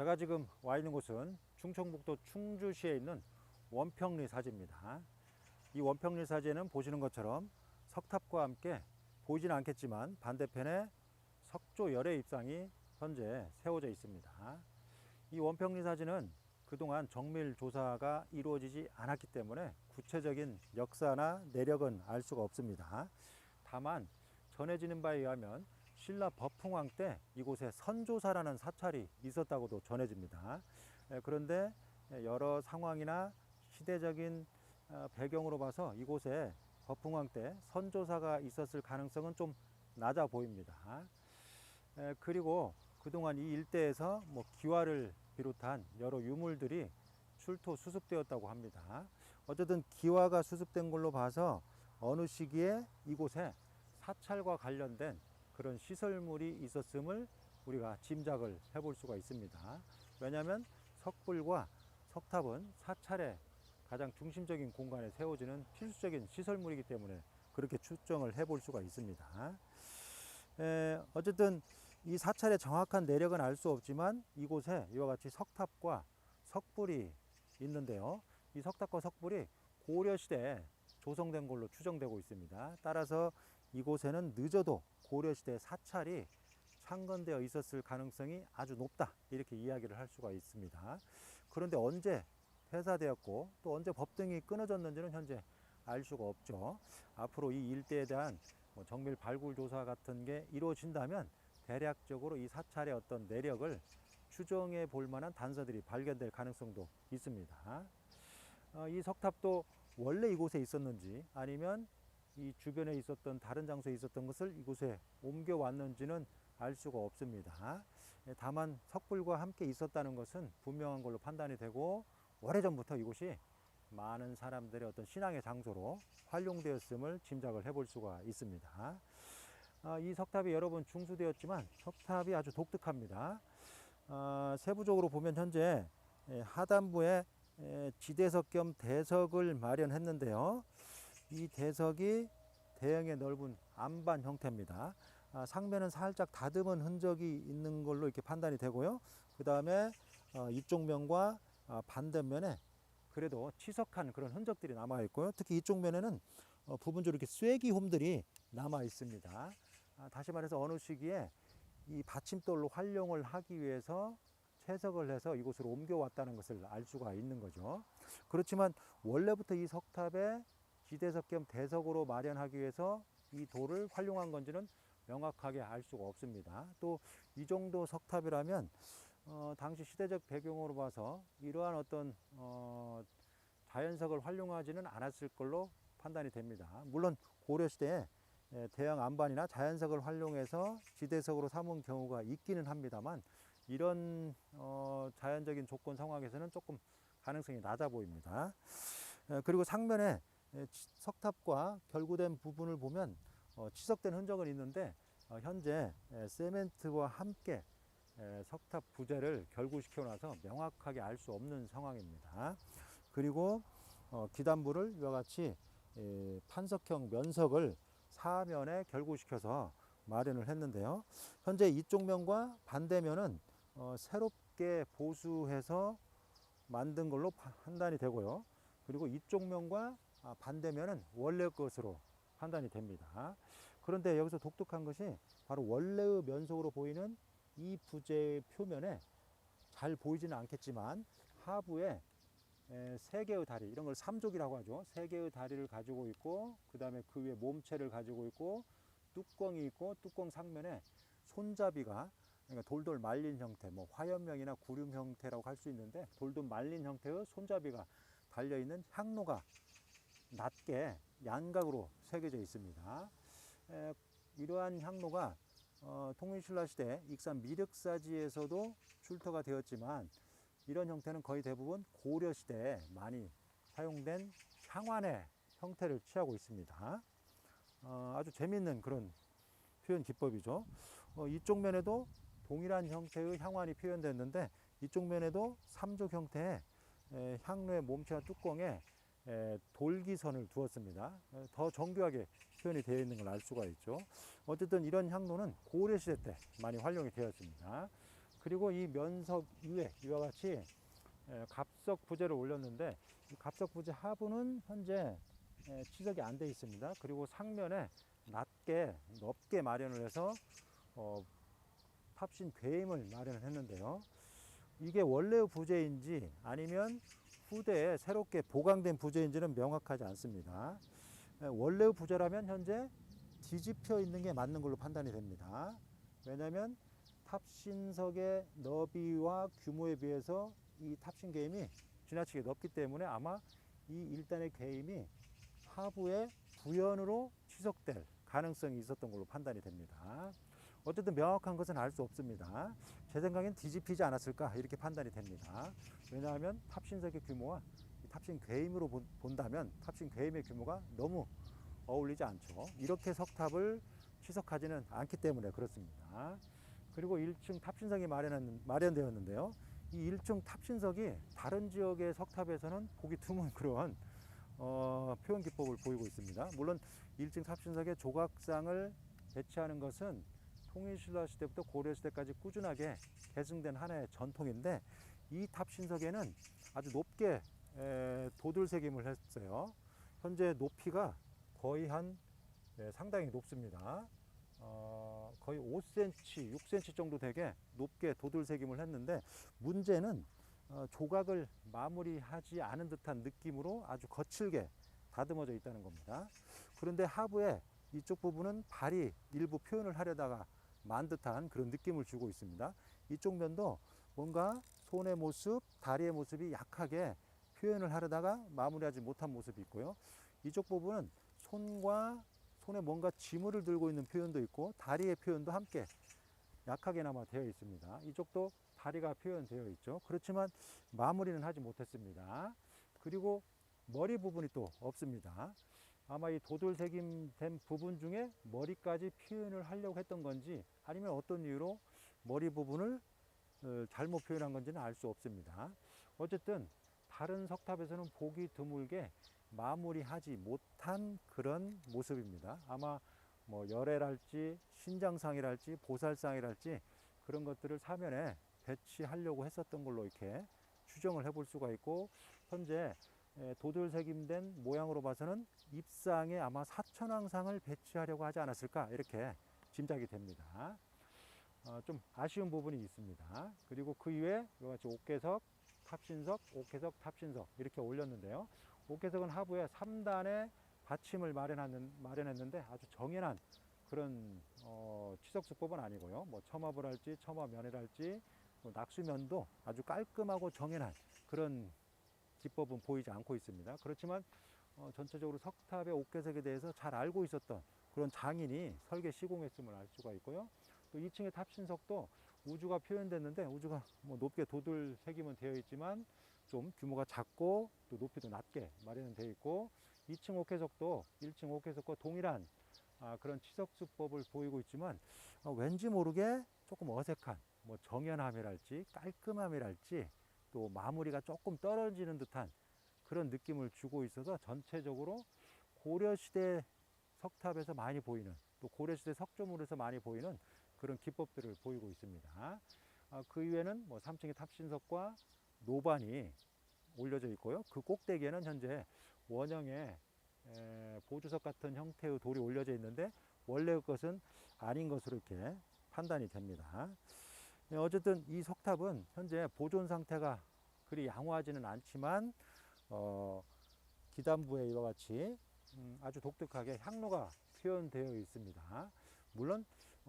제가 지금 와 있는 곳은 충청북도 충주시에 있는 원평리 사지입니다. 이 원평리 사지에는 보시는 것처럼 석탑과 함께 보이지는 않겠지만 반대편에 석조 열애 입상이 현재 세워져 있습니다. 이 원평리 사지는 그동안 정밀 조사가 이루어지지 않았기 때문에 구체적인 역사나 내력은 알 수가 없습니다. 다만 전해지는 바에 의하면 신라 법흥왕 때 이곳에 선조사라는 사찰이 있었다고도 전해집니다. 그런데 여러 상황이나 시대적인 배경으로 봐서 이곳에 법흥왕 때 선조사가 있었을 가능성은 좀 낮아 보입니다. 그리고 그동안 이 일대에서 기와를 비롯한 여러 유물들이 출토 수습되었다고 합니다. 어쨌든 기와가 수습된 걸로 봐서 어느 시기에 이곳에 사찰과 관련된 그런 시설물이 있었음을 우리가 짐작을 해볼 수가 있습니다. 왜냐하면 석불과 석탑은 사찰의 가장 중심적인 공간에 세워지는 필수적인 시설물이기 때문에 그렇게 추정을 해볼 수가 있습니다. 어쨌든 이 사찰의 정확한 내력은 알 수 없지만 이곳에 이와 같이 석탑과 석불이 있는데요. 이 석탑과 석불이 고려시대에 조성된 걸로 추정되고 있습니다. 따라서 이곳에는 늦어도 고려시대 사찰이 창건되어 있었을 가능성이 아주 높다, 이렇게 이야기를 할 수가 있습니다. 그런데 언제 폐사되었고 또 언제 법등이 끊어졌는지는 현재 알 수가 없죠. 앞으로 이 일대에 대한 정밀 발굴 조사 같은 게 이루어진다면 대략적으로 이 사찰의 어떤 내력을 추정해 볼 만한 단서들이 발견될 가능성도 있습니다. 이 석탑도 원래 이곳에 있었는지 아니면 이 주변에 있었던 다른 장소에 있었던 것을 이곳에 옮겨왔는지는 알 수가 없습니다. 다만 석불과 함께 있었다는 것은 분명한 걸로 판단이 되고 오래전부터 이곳이 많은 사람들의 어떤 신앙의 장소로 활용되었음을 짐작을 해볼 수가 있습니다. 이 석탑이 여러 번 중수되었지만 석탑이 아주 독특합니다. 세부적으로 보면 현재 하단부에 지대석 겸 대석을 마련했는데요. 이 대석이 대형의 넓은 안반 형태입니다. 상면은 살짝 다듬은 흔적이 있는 걸로 이렇게 판단이 되고요. 그 다음에 이쪽 면과 반대면에 그래도 치석한 그런 흔적들이 남아 있고요. 특히 이쪽 면에는 부분적으로 이렇게 쐐기홈들이 남아 있습니다. 다시 말해서 어느 시기에 이 받침돌로 활용을 하기 위해서 채석을 해서 이곳으로 옮겨왔다는 것을 알 수가 있는 거죠. 그렇지만 원래부터 이 석탑에 지대석 겸 대석으로 마련하기 위해서 이 돌을 활용한 건지는 명확하게 알 수가 없습니다. 또 이 정도 석탑이라면 당시 시대적 배경으로 봐서 이러한 어떤 자연석을 활용하지는 않았을 걸로 판단이 됩니다. 물론 고려시대에 대형 안반이나 자연석을 활용해서 지대석으로 삼은 경우가 있기는 합니다만 이런 자연적인 조건 상황에서는 조금 가능성이 낮아 보입니다. 그리고 상면에 석탑과 결구된 부분을 보면 치석된 흔적은 있는데 현재 세멘트와 함께 석탑 부재를 결구시켜 놔서 명확하게 알 수 없는 상황입니다. 그리고 기단부를 이와 같이 판석형 면석을 사면에 결구시켜서 마련을 했는데요. 현재 이쪽 면과 반대면은 새롭게 보수해서 만든 걸로 판단이 되고요. 그리고 이쪽 면과 반대면은 원래 것으로 판단이 됩니다. 그런데 여기서 독특한 것이 바로 원래의 면석으로 보이는 이 부재의 표면에 잘 보이지는 않겠지만 하부에 세 개의 다리, 이런 걸 삼족이라고 하죠. 세 개의 다리를 가지고 있고 그 다음에 그 위에 몸체를 가지고 있고 뚜껑이 있고 뚜껑 상면에 손잡이가, 그러니까 돌돌 말린 형태, 화염형이나 구름 형태라고 할 수 있는데 돌돌 말린 형태의 손잡이가 달려있는 향로가 낮게 양각으로 새겨져 있습니다. 이러한 향로가 통일신라 시대 익산 미륵사지에서도 출토가 되었지만 이런 형태는 거의 대부분 고려 시대에 많이 사용된 향환의 형태를 취하고 있습니다. 아주 재미있는 그런 표현 기법이죠. 이쪽 면에도 동일한 형태의 향환이 표현됐는데 이쪽 면에도 삼족 형태의 향로의 몸체와 뚜껑에 돌기선을 두었습니다. 더 정교하게 표현이 되어 있는 걸 알 수가 있죠. 어쨌든 이런 향로는 고려시대 때 많이 활용이 되었습니다. 그리고 이 면석 위에 이와 같이 갑석 부재를 올렸는데, 이 갑석 부재 하부는 현재 치석이 안 돼 있습니다. 그리고 상면에 넓게 마련을 해서 탑신 궤임을 마련을 했는데요. 이게 원래의 부재인지 아니면 후대에 새롭게 보강된 부재인지는 명확하지 않습니다. 원래의 부재라면 현재 뒤집혀 있는 게 맞는 걸로 판단이 됩니다. 왜냐하면 탑신석의 너비와 규모에 비해서 이 탑신 궤임이 지나치게 넓기 때문에 아마 이 1단의 궤임이 하부에 부연으로 취석될 가능성이 있었던 걸로 판단이 됩니다. 어쨌든 명확한 것은 알 수 없습니다. 제 생각엔 뒤집히지 않았을까 이렇게 판단이 됩니다. 왜냐하면 탑신석의 규모와 탑신 궤임으로 본다면 탑신 궤임의 규모가 너무 어울리지 않죠. 이렇게 석탑을 취석하지는 않기 때문에 그렇습니다. 그리고 1층 탑신석이 마련되었는데요. 이 1층 탑신석이 다른 지역의 석탑에서는 보기 드문 그런 표현 기법을 보이고 있습니다. 물론 1층 탑신석에 조각상을 배치하는 것은 통일신라 시대부터 고려시대까지 꾸준하게 계승된 하나의 전통인데, 이 탑신석에는 아주 높게 도들새김을 했어요. 현재 높이가 거의 상당히 높습니다. 거의 5cm, 6cm 정도 되게 높게 도들새김을 했는데, 문제는 조각을 마무리하지 않은 듯한 느낌으로 아주 거칠게 다듬어져 있다는 겁니다. 그런데 하부에 이쪽 부분은 발이 일부 표현을 하려다가 만 듯한 그런 느낌을 주고 있습니다. 이쪽 면도 뭔가 손의 모습, 다리의 모습이 약하게 표현을 하려다가 마무리하지 못한 모습이 있고요. 이쪽 부분은 손에 뭔가 지물을 들고 있는 표현도 있고 다리의 표현도 함께 약하게나마 되어 있습니다. 이쪽도 다리가 표현되어 있죠. 그렇지만 마무리는 하지 못했습니다. 그리고 머리 부분이 또 없습니다. 아마 이 도돌새김된 부분 중에 머리까지 표현을 하려고 했던 건지 아니면 어떤 이유로 머리 부분을 잘못 표현한 건지는 알 수 없습니다. 어쨌든 다른 석탑에서는 보기 드물게 마무리하지 못한 그런 모습입니다. 아마 뭐 열애랄지 신장상이랄지 보살상이랄지 그런 것들을 사면에 배치하려고 했었던 걸로 이렇게 추정을 해볼 수가 있고, 현재 도돌새김된 모양으로 봐서는 입상에 아마 사천왕상을 배치하려고 하지 않았을까 이렇게 짐작이 됩니다. 좀 아쉬운 부분이 있습니다. 그리고 그 이외에 이와 같이 옥계석, 탑신석, 옥계석, 탑신석 이렇게 올렸는데요. 옥계석은 하부에 3단의 받침을 마련했는데 아주 정연한 그런 취석수법은 아니고요. 뭐 첨합을 할지 첨합면을 할지 낙수면도 아주 깔끔하고 정연한 그런 기법은 보이지 않고 있습니다. 그렇지만 전체적으로 석탑의 옥계석에 대해서 잘 알고 있었던 그런 장인이 설계 시공했음을 알 수가 있고요. 또 2층의 탑신석도 우주가 표현됐는데 우주가 뭐 높게 도들 새김은 되어 있지만 좀 규모가 작고 또 높이도 낮게 마련은 되어 있고, 2층 옥계석도 1층 옥계석과 동일한 그런 취석수법을 보이고 있지만 왠지 모르게 조금 어색한 뭐 정연함이랄지 깔끔함이랄지 또 마무리가 조금 떨어지는 듯한 그런 느낌을 주고 있어서 전체적으로 고려시대 석탑에서 많이 보이는 또 고려시대 석조물에서 많이 보이는 그런 기법들을 보이고 있습니다. 그 이외에는 뭐 3층의 탑신석과 노반이 올려져 있고요. 그 꼭대기에는 현재 원형의 보주석 같은 형태의 돌이 올려져 있는데 원래의 것은 아닌 것으로 이렇게 판단이 됩니다. 어쨌든 이 석탑은 현재 보존 상태가 그리 양호하지는 않지만 기단부에 이와 같이 아주 독특하게 향로가 표현되어 있습니다. 물론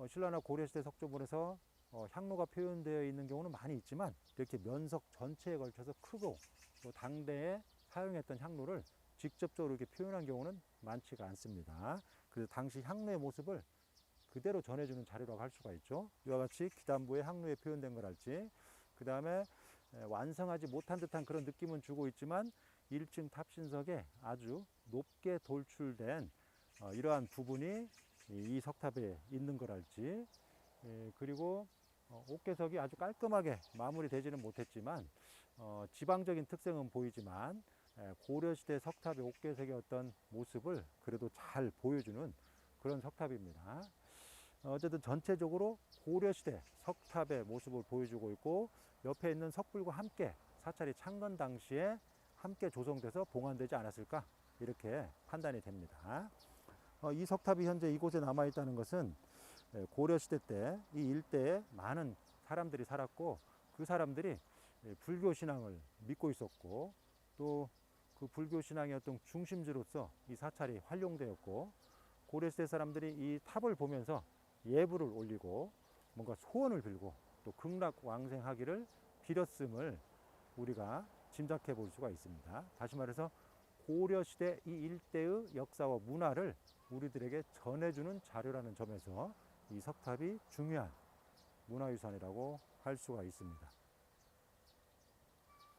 신라나 고려시대 석조물에서 향로가 표현되어 있는 경우는 많이 있지만 이렇게 면석 전체에 걸쳐서 크고 또 당대에 사용했던 향로를 직접적으로 이렇게 표현한 경우는 많지가 않습니다. 그래서 당시 향로의 모습을 그대로 전해주는 자료라고 할 수가 있죠. 이와 같이 기단부에 향로에 표현된 걸할지, 그 다음에 완성하지 못한 듯한 그런 느낌은 주고 있지만 1층 탑신석에 아주 높게 돌출된 이러한 부분이 이 석탑에 있는 걸할지, 그리고 옥계석이 아주 깔끔하게 마무리되지는 못했지만 지방적인 특성은 보이지만 고려시대 석탑의 옥계석의 어떤 모습을 그래도 잘 보여주는 그런 석탑입니다. 어쨌든 전체적으로 고려시대 석탑의 모습을 보여주고 있고, 옆에 있는 석불과 함께 사찰이 창건 당시에 함께 조성돼서 봉안되지 않았을까, 이렇게 판단이 됩니다. 이 석탑이 현재 이곳에 남아 있다는 것은 고려시대 때 이 일대에 많은 사람들이 살았고, 그 사람들이 불교 신앙을 믿고 있었고, 또 그 불교 신앙의 어떤 중심지로서 이 사찰이 활용되었고, 고려시대 사람들이 이 탑을 보면서 예불을 올리고 뭔가 소원을 빌고 또 극락왕생하기를 빌었음을 우리가 짐작해 볼 수가 있습니다. 다시 말해서 고려시대 이 일대의 역사와 문화를 우리들에게 전해주는 자료라는 점에서 이 석탑이 중요한 문화유산이라고 할 수가 있습니다.